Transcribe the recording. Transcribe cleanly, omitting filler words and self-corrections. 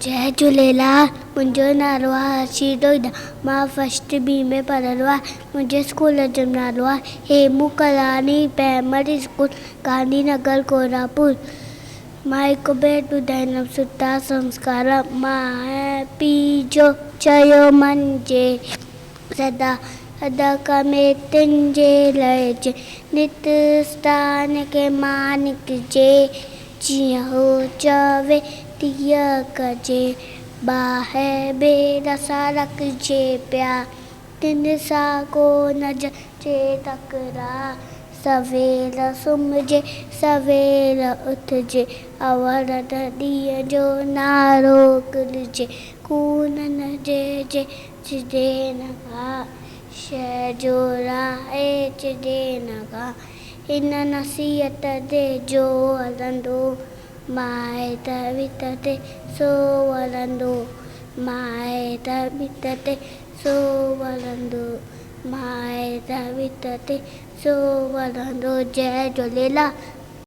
जय झूलेलाल। मुंहिंजो नालो आहे हर्षिता। मां फस्ट बी में पढ़ंदो आहियां। मुंहिंजे स्कूल जो नालो आहे हेमू कलानी प्राइमरी स्कूल गांधीनगर कोल्हापुर। मां हिकु भेट ॿुधाईंदमि सुठा संस्कार। मां पीउ जो चयो मञिजे सदा सदा कमे तुंहिंजे लाइ जे नित स्थान खे मानिकजे जीअं हो चवे तीअं कजे ॿाहि ॿेर सां रखिजे प्यार तिन सां कोन जे तकरार सवेल सुम्हिजे सवेल उथजे अवड़ ॾींहं जो नारो घुलिजे खून न जे चिजे न घा शइ जो राहे चिजे न घा हिन नसीहत ते जो हलंदो माए त वित ते सो वलंदो माए त वित ते सो वलंदो माए त वित ते सो वलंदो। जय झूलेलाल।